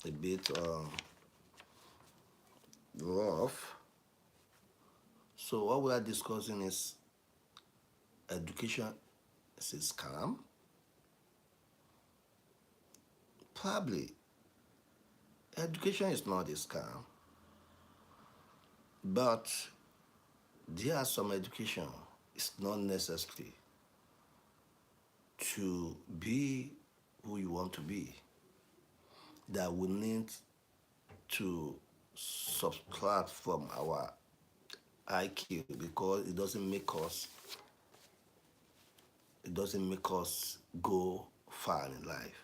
a bit rough. So what we are discussing is education is a scam. Probably education is not a scam, but there are some education it's not necessary to be who you want to be. That we need to subtract from our IQ because it doesn't make us go far in life.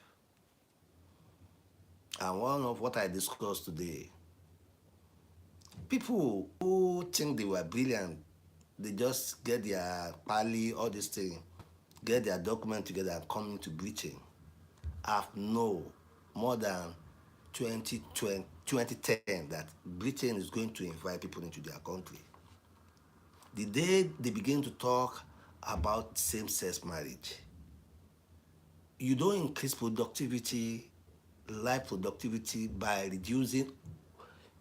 And one of what I discussed today, people who think they were brilliant, they just get their pali, all this thing, get their document together and come into Britain. Have no more than 2010 that Britain is going to invite people into their country. The day they begin to talk about same-sex marriage, you don't increase productivity, life productivity by reducing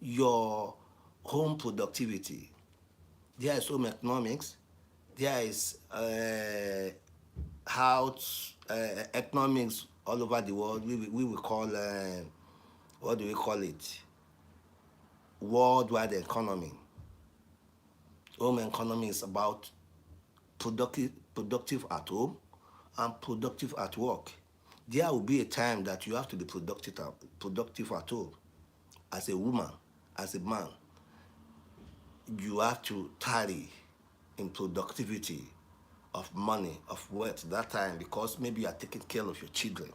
your home productivity. There is home economics, there is house economics all over the world. We will call, what do we call it? Worldwide economy. Home economy is about productive at home and productive at work. There will be a time that you have to be productive at home. As a woman, as a man, you have to tarry in productivity of money, of wealth that time because maybe you are taking care of your children.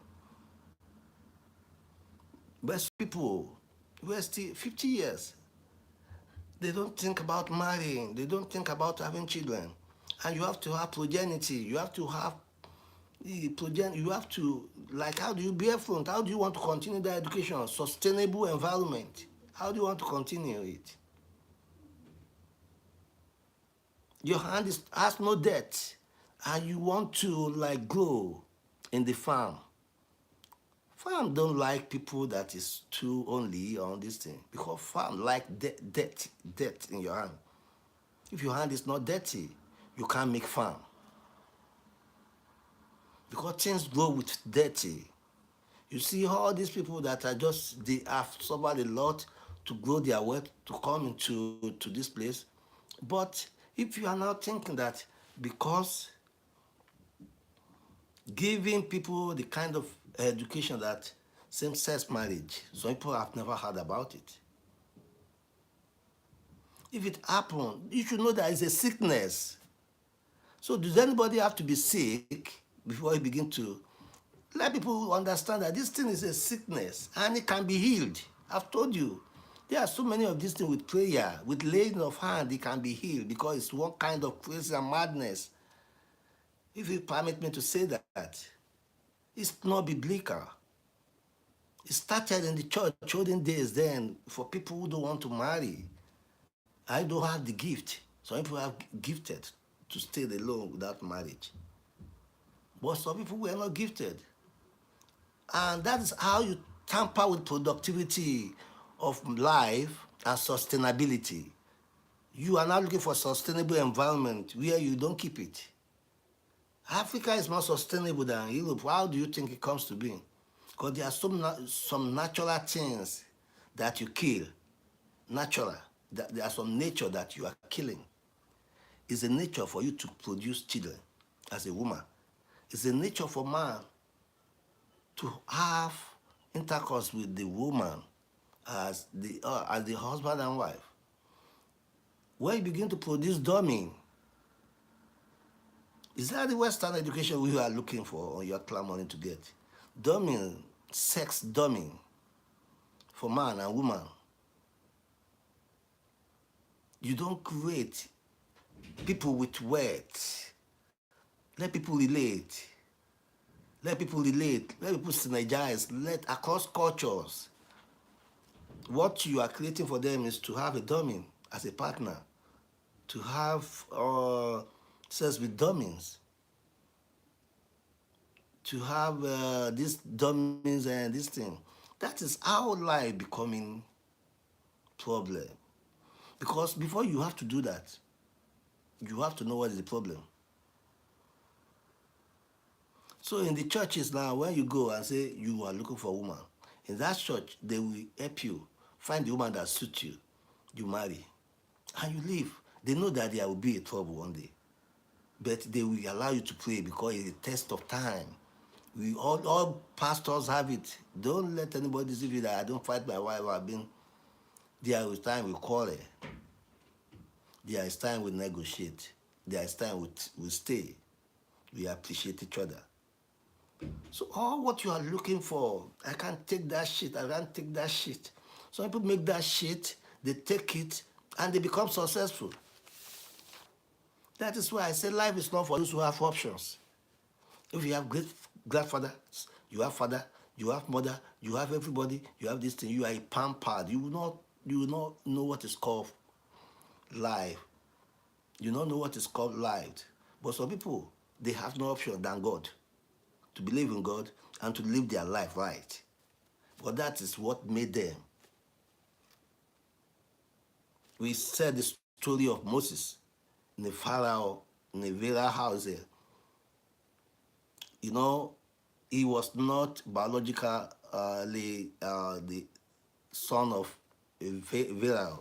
But people, we're still 50 years, they don't think about marrying, they don't think about having children. And you have to have progeny, you have to have you have to, like, how do you bear front? How do you want to continue the education? Sustainable environment. How do you want to continue it? Your hand has no debt, and you want to like grow in the farm. Farm don't like people that is too only on this thing because farm like debt in your hand. If your hand is not dirty, you can't make farm because things grow with dirty. You see all these people that are just, they have suffered a lot to grow their wealth to come into this place. But if you are now thinking that because giving people the kind of education that same-sex marriage, some people have never heard about it. If it happens, you should know that it's a sickness. So does anybody have to be sick before you begin to let people understand that this thing is a sickness and it can be healed? I've told you, there are so many of these things with prayer, with laying of hand, it can be healed because it's one kind of crazy and madness. If you permit me to say that, it's not biblical. It started in the church, olden days then, for people who don't want to marry. I don't have the gift. Some people have gifted to stay alone without marriage. But some people were not gifted. And that is how you tamper with productivity of life and sustainability. You are now looking for a sustainable environment where you don't keep it. Africa is more sustainable than Europe. How do you think it comes to being? Because there are some natural things that you kill. Natural. There are some nature that you are killing. It's a nature for you to produce children as a woman. It's a nature for man to have intercourse with the woman as the husband and wife. When you begin to produce dumbing, is that the Western education we are looking for or you're clamoring to get? Dumbing, sex dumbing for man and woman. You don't create people with words. Let people relate. Let people relate. Let people synergize. Let across cultures. What you are creating for them is to have a dummy as a partner, to have sex with dummies, to have these dummies and this thing. That is how life becoming problem. Because before you have to do that, you have to know what is the problem. So in the churches now, when you go and say you are looking for a woman, in that church, they will help you find the woman that suits you. You marry and you leave. They know that there will be a trouble one day, but they will allow you to pray because it's a test of time. We all pastors have it. Don't let anybody deceive you that I don't fight my wife. I've been there is time we quarrel. There is time we negotiate. There is time we stay. We appreciate each other. So all what you are looking for, I can't take that shit. I can't take that shit. Some people make that shit, they take it, and they become successful. That is why I say life is not for those who have options. If you have great grandfather, you have father, you have mother, you have everybody, you have this thing, you are a pampered. You will not know what is called life. You don't know what is called life. But some people, they have no option than God. To believe in God and to live their life right. But that is what made them. We said the story of Moses in the Pharaoh, in the Vera house there. You know, he was not biologically the son of Vera,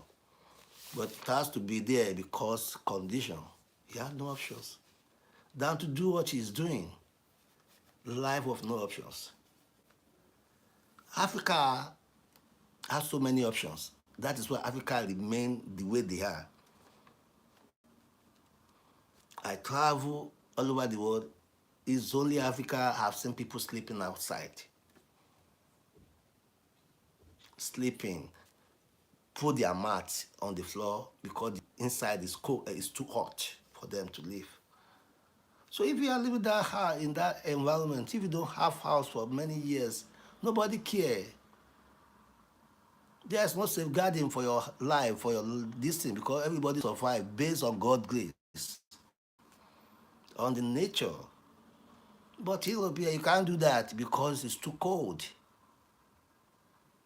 but it has to be there because condition. He had no options than to do what he's doing. Life of no options. Africa has so many options. That is why Africa remain the way they are. I travel all over the world. It's only Africa I've seen people sleeping outside. Sleeping. Put their mat on the floor because the inside is cold, it's too hot for them to live. So if you are living that hard in that environment, if you don't have house for many years, nobody care. There's no safeguarding for your life, for your this thing, because everybody survive based on God's grace, on the nature. But Europe here, you can't do that because it's too cold.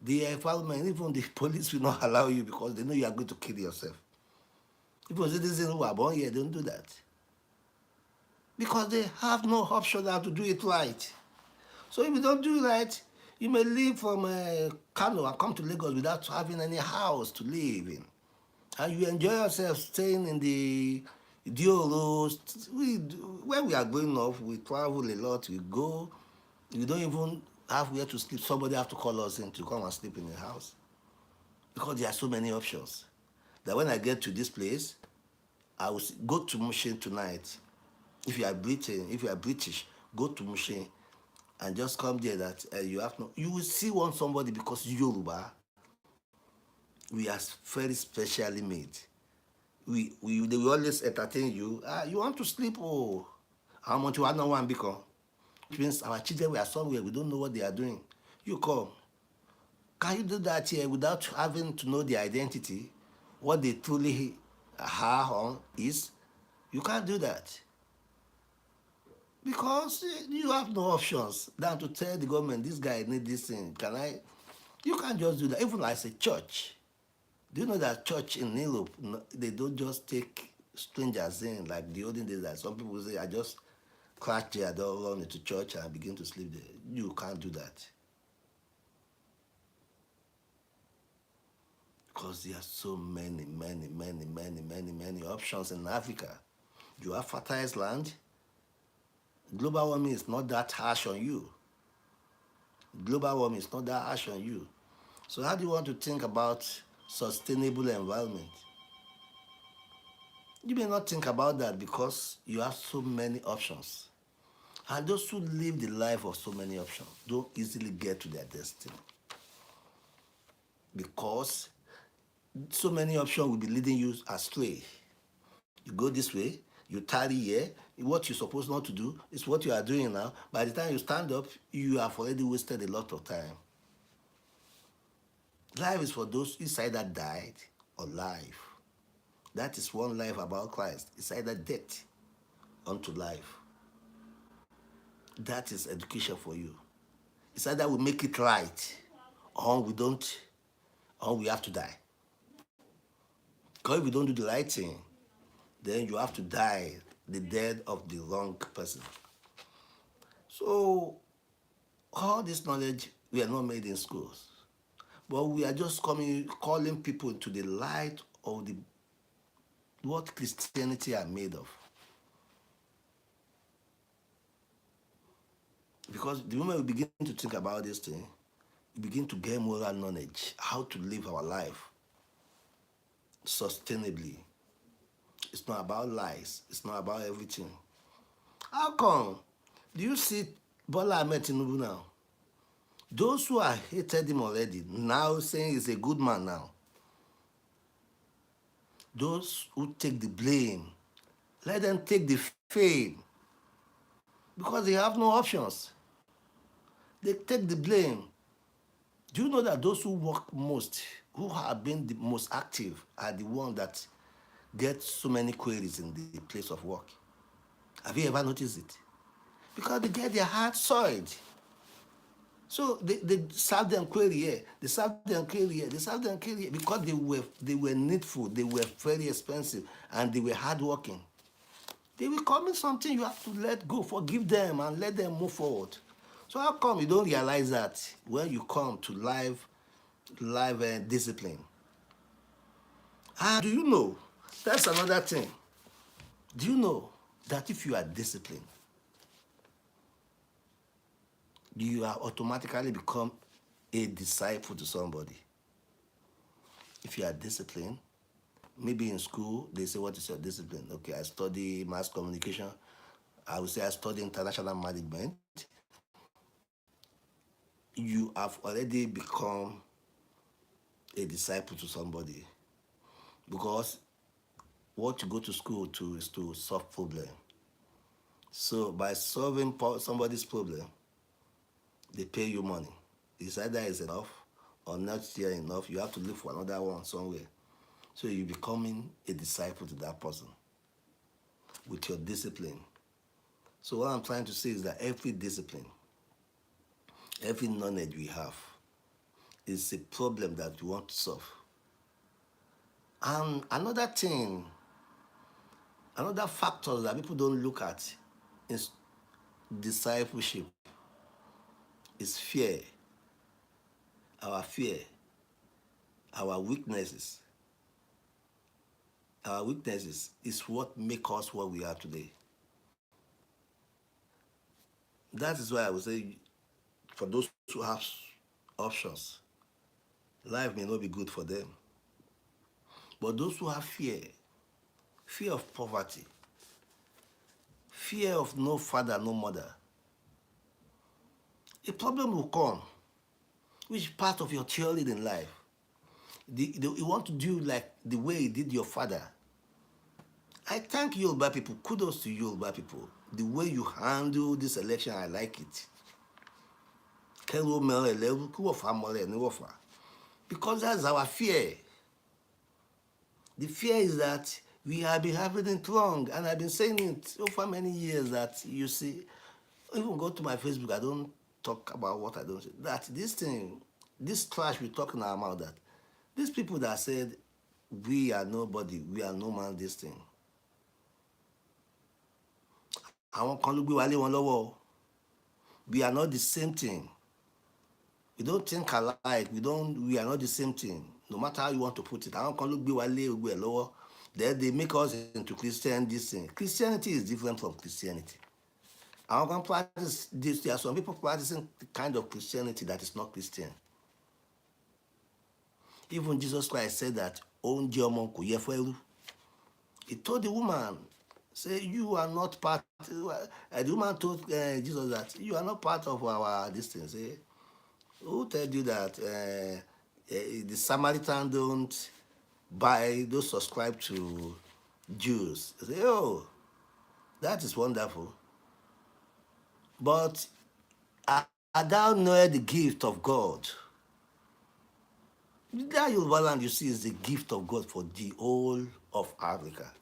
The environment, even the police will not allow you because they know you are going to kill yourself. People citizens who are born here don't do that. Because they have no option how to do it right. So if you don't do it right, you may leave from Kano and come to Lagos without having any house to live in. And you enjoy yourself staying in the Dioros. When we are growing up, we travel a lot, we go. We don't even have where to sleep. Somebody have to call us in to come and sleep in the house. Because there are so many options. That when I get to this place, I will go to Mushin tonight. If you are British, go to Mushin and just come there that you have no. You will see somebody because Yoruba, we are very specially made. They will always entertain you. You want to sleep? Oh, how much you want no one become? Which means our children were somewhere. We don't know what they are doing. You come. Can you do that here without having to know their identity? What they truly are on is? You can't do that. Because you have no options than to tell the government, this guy needs this thing. You can't just do that. Even as a church. Do you know that church in Europe, they don't just take strangers in like the olden days that some people say, I just crash their door, run into church and begin to sleep there. You can't do that. Because there are so many options in Africa. You have fertile land. Global warming is not that harsh on you. Global warming is not that harsh on you. So how do you want to think about sustainable environment? You may not think about that because you have so many options. And those who live the life of so many options don't easily get to their destiny. Because so many options will be leading you astray. You go this way, you tarry here, what you're supposed not to do is what you are doing now. By the time you stand up, you have already wasted a lot of time. Life is for those who either died or life. That is one life about Christ. It's either death unto life. That is education for you. It's either we make it right or we don't, or we have to die. Because if we don't do the right thing, then you have to die the death of the wrong person. So all this knowledge we are not made in schools, but we are just calling people to the light of the what Christianity are made of. Because the moment we begin to think about this thing, we begin to get moral knowledge, how to live our life sustainably. It's not about lies. It's not about everything. How come? Do you see Bola Ahmed Tinubu now? Those who have hated him already now saying he's a good man now. Those who take the blame, let them take the fame because they have no options. They take the blame. Do you know that those who work most, who have been the most active, are the ones that get so many queries in the place of work? Have you ever noticed it? Because they get their heart soiled. So they serve them query here, they serve them query here, they serve them query here because they were needful, they were very expensive, and they were hardworking. They will come in something you have to let go, forgive them, and let them move forward. So how come you don't realize that when you come to live discipline? And do you know, that's another thing. Do you know that if you are disciplined, you are automatically become a disciple to somebody? If you are disciplined, maybe in school, they say, what is your discipline? Okay, I study mass communication. I would say I study international management. You have already become a disciple to somebody because what you go to school to is to solve problem. So by solving somebody's problem, they pay you money. It's either is enough or not here enough. You have to look for another one somewhere. So you're becoming a disciple to that person with your discipline. So what I'm trying to say is that every discipline, every knowledge we have is a problem that we want to solve. And another thing, another factor that people don't look at is discipleship, is fear. Our fear, our weaknesses. Our weaknesses is what make us what we are today. That is why I would say, for those who have options, life may not be good for them. But those who have fear of poverty, fear of no father, no mother, a problem will come. Which part of your cheerleading in life? You want to do like the way you did your father. I thank Yoruba people. Kudos to Yoruba people. The way you handle this election, I like it. Because that's our fear. The fear is that we have been having it wrong, and I've been saying it over many years that you see, even go to my Facebook, I don't talk about what I don't say. That this thing, this trash we talk in our mouth, that these people that said we are nobody, we are no man, this thing. Àwọn kan ló gbé wa lé wọn lọ́wọ́. We are not the same thing. We don't think alike. We are not the same thing. No matter how you want to put it. Àwọn kan ló gbé wa lé gbogbo ẹ̀ lọ́wọ́. Then they make us into Christian this thing. Christianity is different from Christianity. Àwọn kan practice this. There are some people practicing the kind of Christianity that is not Christian. Even Jesus Christ said that oúnjẹ ọmọ kò yẹ fún ẹrú. He told the woman, say, you are not part. The woman told Jesus that you are not part of our distance. Who told you that the Samaritan don't subscribe to Jews? They say, oh, that is wonderful. But I don't know the gift of God. That Yoruba land you see is the gift of God for the whole of Africa.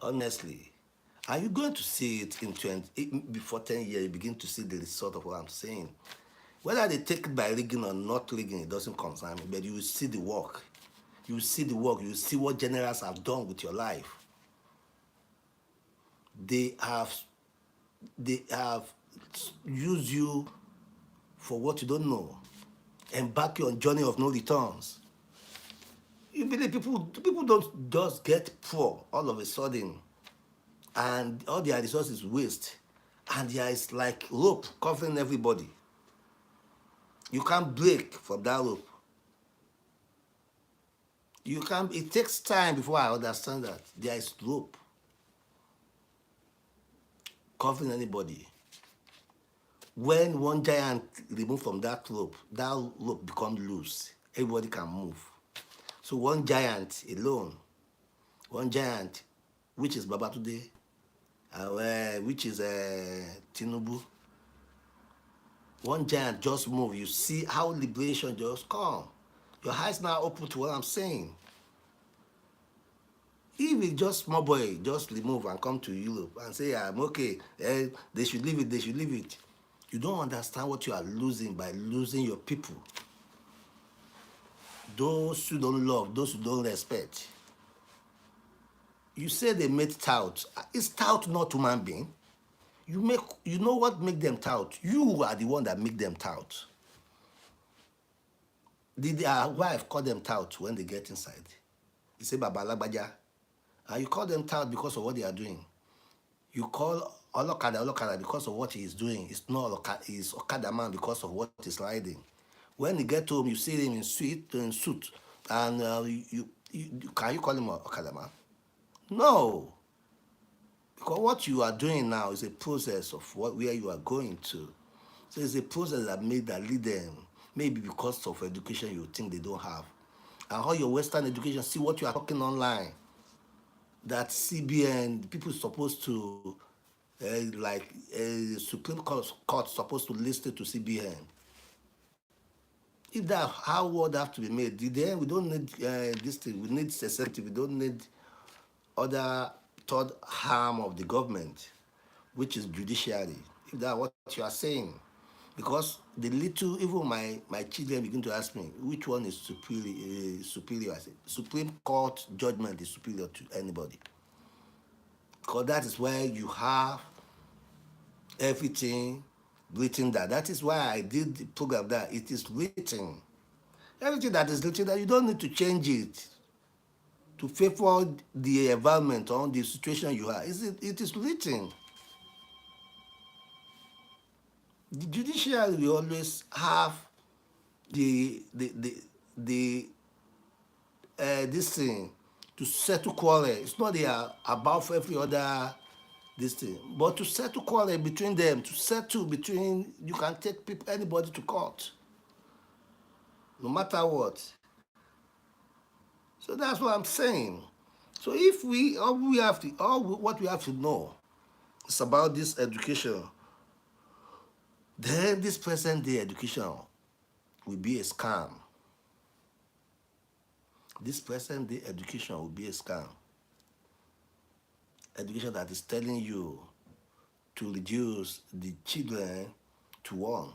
Honestly. Are you going to see it in before 10 years, you begin to see the result of what I'm saying? Whether they take it by rigging or not rigging, it doesn't concern me. But you will see the work. You will see the work. You will see what generals have done with your life. They have used you for what you don't know. Embark you on journey of no returns. You believe people don't just get poor all of a sudden and all their resources waste. And there is like rope covering everybody. You can't break from that rope. You can't, it takes time before I understand that there is rope covering anybody. When one giant removed from that rope becomes loose. Everybody can move. So one giant alone, which is Babatunde, which is Tinubu, one giant just move. You see how liberation just come. Your eyes now open to what I'm saying. If it's just small boy, just remove and come to Europe and say, I'm okay, they should leave it. You don't understand what you are losing by losing your people. Those who don't love, those who don't respect. You say they made tout. Is tout not human being? You know what make them tout? You are the one that make them tout. Did their wife call them tout when they get inside? You say Baba Lagbaja. And you call them tout because of what they are doing. You call Olokada because of what he is doing. It's not Olokada, it's Okada man because of what he's riding. When you get home, you see him in suit, and can you call him Okada man? No. Because what you are doing now is a process of where you are going to. So it's a process that lead them. Maybe because of education you think they don't have. And all your Western education, see what you are talking online. That CBN, people supposed to, Supreme Court supposed to listen to CBN. If that, how would have to be made? Then we don't need this thing. We need sensitivity. We don't need other third arm of the government, which is judiciary. If that's what you are saying. Because the little, even my children begin to ask me, which one is superior? I say, Supreme Court judgment is superior to anybody. Because that is where you have everything written there. That is why I did the program there. It is written. Everything that is written there, you don't need to change it to favor the environment or the situation you are. It is written. The judiciary will always have this thing to settle quarrel. It's not they are above every other this thing, but to settle quarrel between them, to settle between, you can take anybody to court, no matter what. So that's what I'm saying. So if what we have to know is about this education, then this present day education will be a scam. This present day education will be a scam. Education that is telling you to reduce the children to one,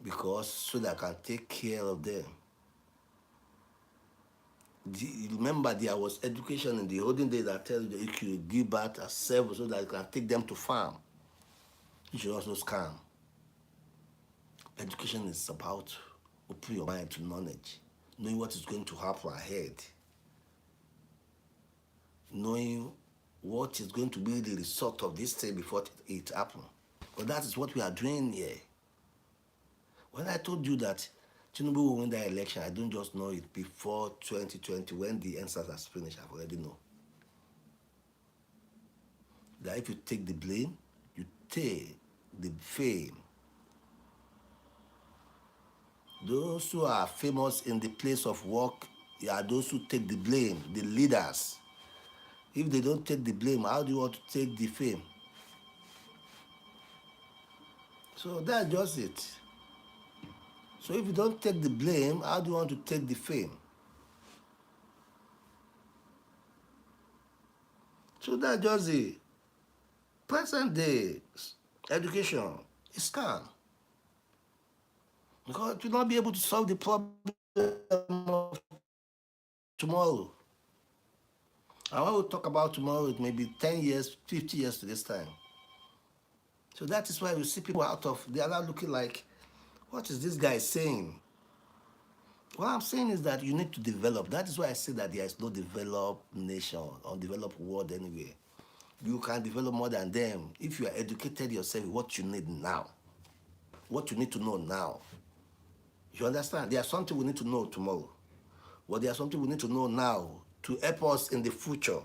because so that I can take care of them. Remember, there was education in the olden days that tells you that you could give birth at 7 so that you can take them to farm. You should also scam. Education is about opening your mind to knowledge, knowing what is going to happen ahead, knowing what is going to be the result of this thing before it happens. But that is what we are doing here. When I told you that Tinubu will win that election, I don't just know it before 2020 when the answers are finished. I already know that if you take the blame, you take the fame. Those who are famous in the place of work are those who take the blame, the leaders. If they don't take the blame, how do you want to take the fame? So that's just it. So if you don't take the blame, how do you want to take the fame? So that's just it. Present day education is scam. because it will not be able to solve the problem of tomorrow. And when we talk about tomorrow, it may be 10 years, 50 years to this time. So that is why we see people out of, they are now looking like, what is this guy saying? What I'm saying is that you need to develop. That is why I say that there is no developed nation or developed world anywhere. You can develop more than them if you are educated yourself what you need now, what you need to know now. You understand? There's something we need to know tomorrow, but there's something we need to know now to help us in the future,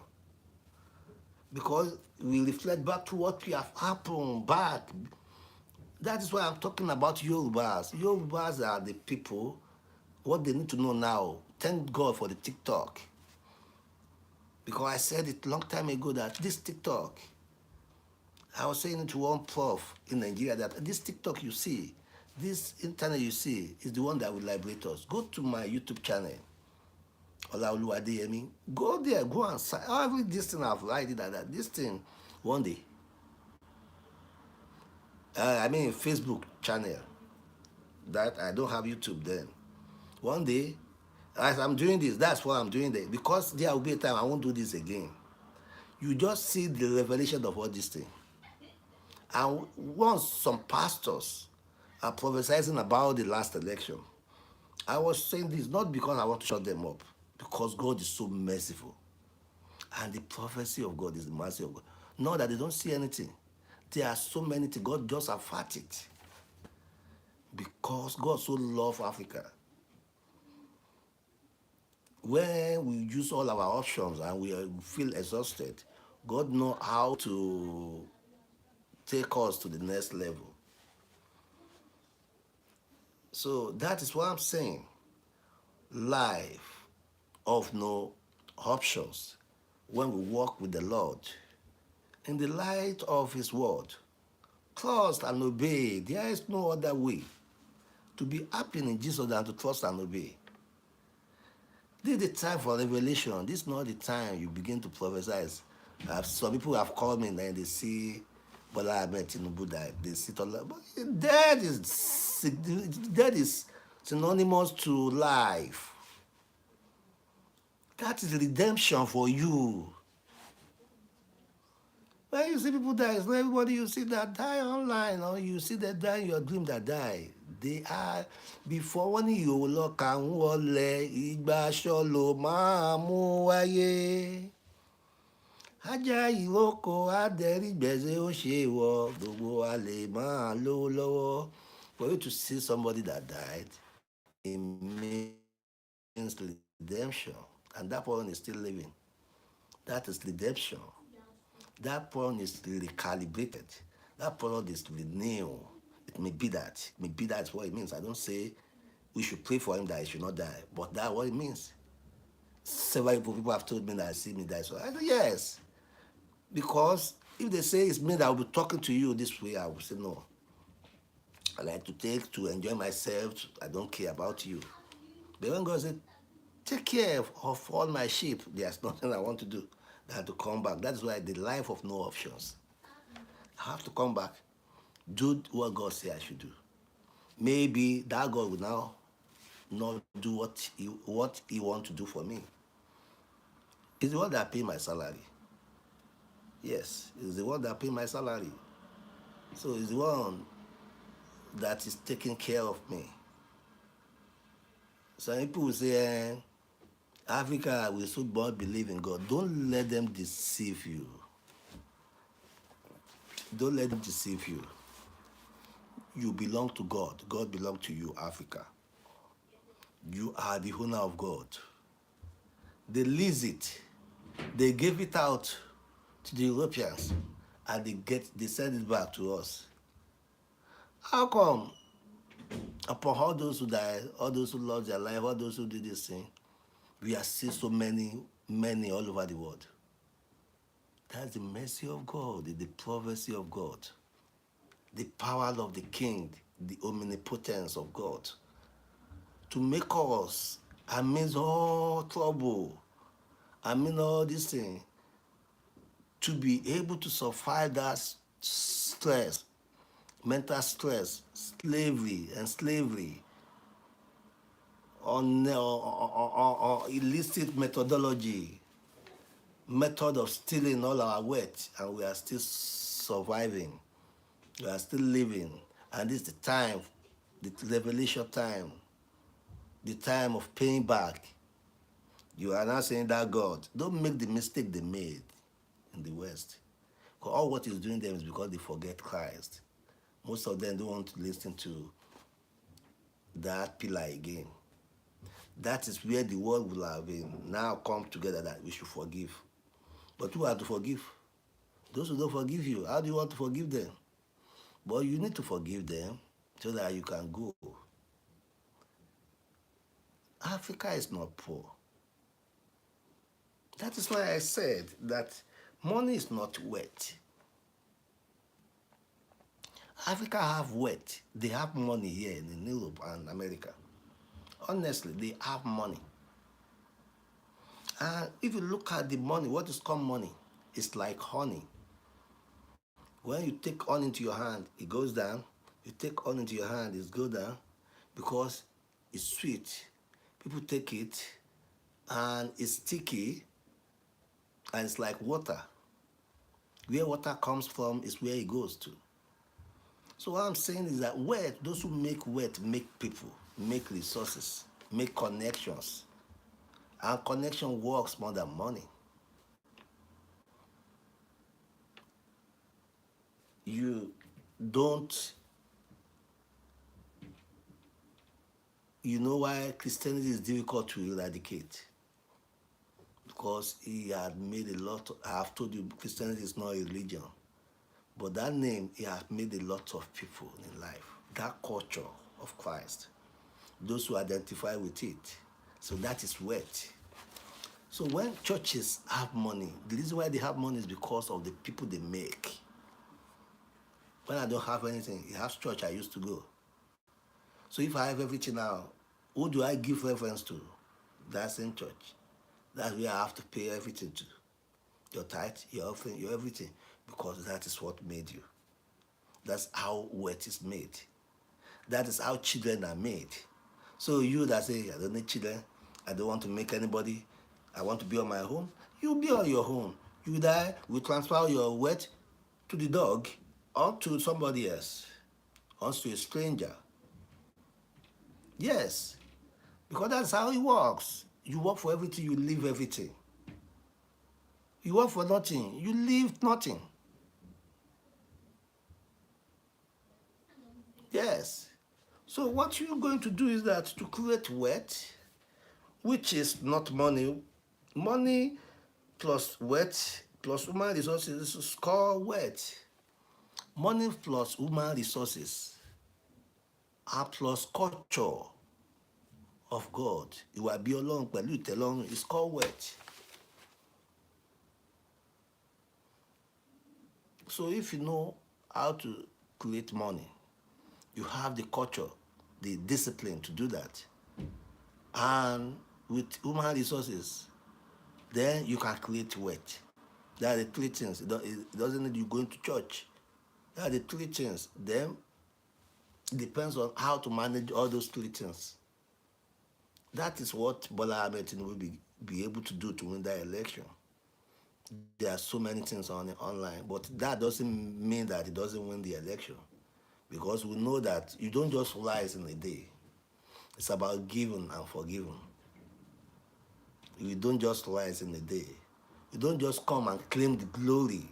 because we reflect back to what we have happened back. That is why I'm talking about Yorubas. Yorubas are the people, what they need to know now. Thank God for the TikTok. Because I said it a long time ago that this TikTok, I was saying to one prof in Nigeria that this TikTok you see, this internet you see, is the one that will liberate us. Go to my YouTube channel, Olaolu Adeyemi. Go there, go and sign. Every this thing I've written that this thing, one day. I mean Facebook channel. That I don't have YouTube then. One day, as I'm doing this, that's what I'm doing there. Because there will be a time I won't do this again. You just see the revelation of all this thing. And once some pastors are prophesying about the last election, I was saying this not because I want to shut them up, because God is so merciful. And the prophecy of God is the mercy of God. Not that they don't see anything. There are so many things. God just avert it. Because God so loves Africa. When we use all our options and we feel exhausted, God knows how to take us to the next level. So that is what I'm saying. Life of no options when we walk with the Lord in the light of His word. Trust and obey. There is no other way to be happy in Jesus than to trust and obey. This is the time for revelation. This is not the time you begin to prophesy. Some people have called me and they see Bola Ahmed Tinubu that they sit on. But that is synonymous to life. That is redemption for you. When you see people die, it's not everybody you see that die online, or you see that die in your dream that die. They are before when you look and wọlé ìgbà aṣọ ló máa mú wáyé. Ajá ìrókò adẹ́rìgbẹ̀sẹ̀ ó ṣe wọ gbogbo wa lè máa lówó lọ́wọ́. For you to see somebody that died, it means redemption. And that person is still living. That is redemption. That person is recalibrated. That person is renewed. It may be that. It may be that's what it means. I don't say we should pray for him that he should not die, but that's what it means. Several people have told me that I see me die. So I say yes. Because if they say it's me that will be talking to you this way, I will say no. I like to enjoy myself. I don't care about you. But when God said, take care of all my sheep, there's nothing I want to do. I have to come back. That's why the life of no options. I have to come back, do what God said I should do. Maybe that God will now not do what he wants to do for me. It's the one that pay my salary. Yes, it's the one that pay my salary. So it's the one that is taking care of me. Some people will say, Africa will so much believe in God. Don't let them deceive you. Don't let them deceive you. You belong to God. God belongs to you, Africa. You are the owner of God. They lease it. They gave it out to the Europeans, and they send it back to us. How come? Upon all those who died, all those who lost their life, all those who did this thing, we are seeing so many all over the world. That's the mercy of God, the prophecy of God, the power of the King, the omnipotence of God, to make us amidst all trouble, amidst all this thing, to be able to survive that stress, mental stress, slavery, or illicit methodology, method of stealing all our wealth, and we are still surviving. We are still living. And this is the time, the revelation time, the time of paying back. You are now saying that God, don't make the mistake they made in the West. Because all what is doing them is because they forget Christ. Most of them don't want to listen to that pillar again. That is where the world will have been now come together that we should forgive. But who are to forgive? Those who don't forgive you, how do you want to forgive them? But you need to forgive them so that you can go. Africa is not poor. That is why I said that money is not wealth. Africa have wealth. They have money here in Europe and America. Honestly, they have money. And if you look at the money, what is called money? It's like honey. When you take honey into your hand, it goes down. You take honey into your hand, it goes down because it's sweet. People take it and it's sticky and it's like water. Where water comes from is where it goes to. So what I'm saying is that wealth, those who make wealth, make people, make resources, make connections. And connection works more than money. You don't, you know why Christianity is difficult to eradicate? Because he had made a lot, I have told you, Christianity is not a religion. But that name, he has made a lot of people in life. That culture of Christ, those who identify with it. So that is wealth. So when churches have money, the reason why they have money is because of the people they make. When I don't have anything, it has church I used to go. So if I have everything now, who do I give reference to? That same church. That's where I have to pay everything to. Your tithe, your offering, your everything. Because that is what made you. That's how wealth is made. That is how children are made. So you that say, I don't need children, I don't want to make anybody, I want to be on my own, you'll be on your own. You die, we transfer your wealth to the dog or to somebody else, or to a stranger. Yes, because that's how it works. You work for everything, you leave everything. You work for nothing, you leave nothing. Yes. So what you're going to do is that to create wealth, which is not money, money plus wealth plus human resources is called wealth. Money plus human resources are plus culture of God. Ìwà bí Ọlọ́run pẹ̀lú ìtẹ́lọ́rùn is called wealth. So if you know how to create money, you have the culture, the discipline to do that. And with human resources, then you can create wealth. There are the three things. It doesn't need you going to church. There are the three things. Then it depends on how to manage all those three things. That is what Bola Ahmed Tinubu will be able to do to win that election. There are so many things online, but that doesn't mean that he doesn't win the election. Because we know that you don't just rise in a day. It's about giving and forgiving. You don't just rise in a day. You don't just come and claim the glory.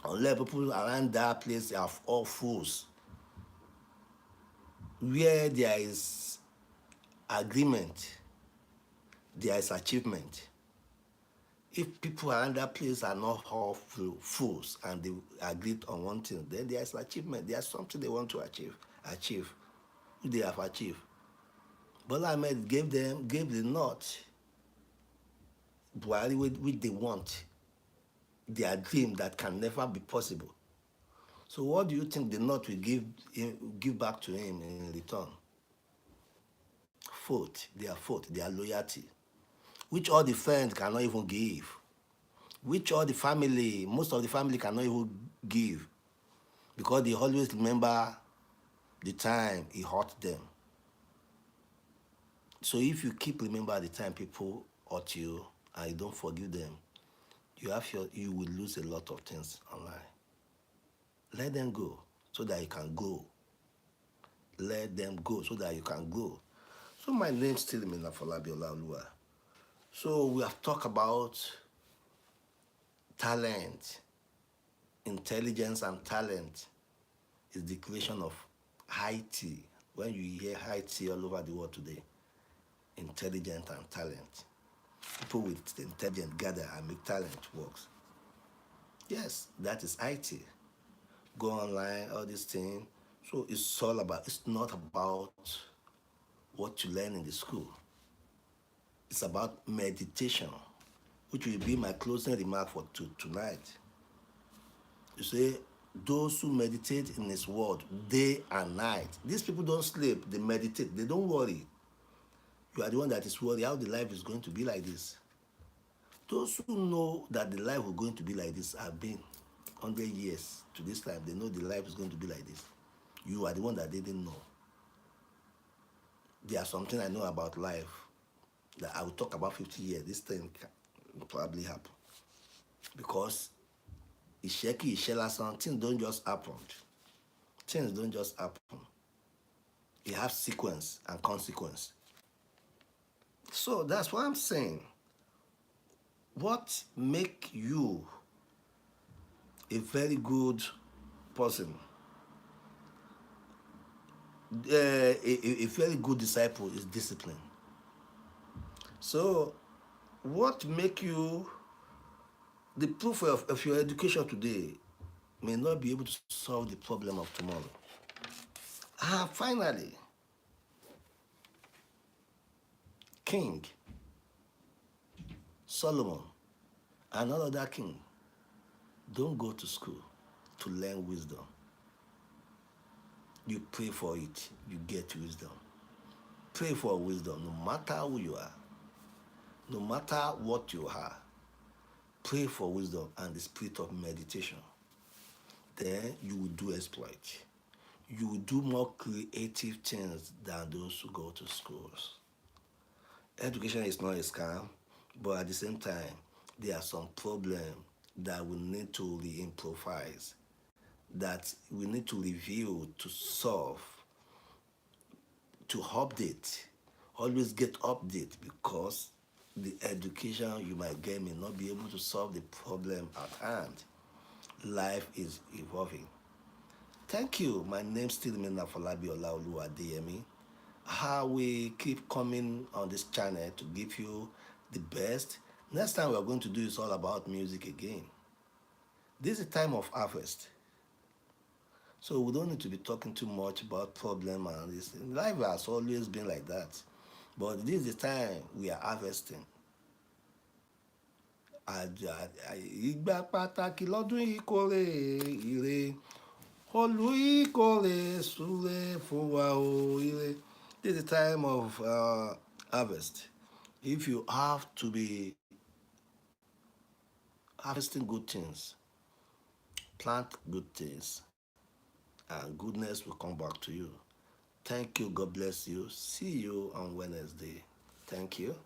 Unless people around that place are all fools. Where there is agreement, there is achievement. If people around that place are not all fools and they agreed on one thing, then there is achievement. There's something they want to achieve. They have achieved. Bola Ahmed gave the nod, Buhari, which they want, their dream that can never be possible. So what do you think the nod will give back to him in return? Vote, their loyalty, which all the friends cannot even give, which all the family, most of the family cannot even give, because they always remember the time he hurt them. So if you keep remember the time people hurt you and you don't forgive them, you will lose a lot of things online. Let them go so that you can grow. Let them go so that you can grow. So my name still Mina Folabi Olaoluwa. So we have talked about talent, intelligence and talent is the creation of IT. When you hear IT all over the world today, intelligence and talent. People with intelligence gather and make talent works. Yes, that is IT. Go online, all these things. So it's not about what you learn in the school. It's about meditation, which will be my closing remark for tonight. You say, those who meditate in His word day and night. These people don't sleep, they meditate, they don't worry. You are the one that is worried how the life is going to be like this. Those who know that the life is going to be like this have been 100 years to this time. They know the life is going to be like this. You are the one that didn't know. There's something I know about life that I will talk about 50 years. This thing can probably happen. Because Isheki, Ishela, things don't just happen. Things don't just happen. It has sequence and consequence. So that's what I'm saying. What make you a very good person, a very good disciple is discipline. So what make you, the proof of your education today may not be able to solve the problem of tomorrow. Finally, King Solomon, another king, don't go to school to learn wisdom. You pray for it, you get wisdom. Pray for wisdom, no matter who you are, no matter what you are. Pray for wisdom and the spirit of meditation. Then you will do exploit. You will do more creative things than those who go to schools. Education is not a scam, but at the same time, there are some problems that we need to re-improvise, that we need to review, to solve, to update. Always get update, because the education you might get may not be able to solve the problem at hand. Life is evolving. Thank you. My name still Mina Folabi Olaoluwa Adeyemi. How we keep coming on this channel to give you the best. Next time we are going to do is all about music again. This is a time of harvest. So we don't need to be talking too much about problem and this. Life has always been like that. But this is the time we are harvesting. Ìgbà pàtàkì lọ́dún ìkórè ire. Olú ìkórè súre fún wa o ire. This is the time of harvest. If you have to be harvesting good things, plant good things, and goodness will come back to you. Thank you. God bless you. See you on Wednesday. Thank you.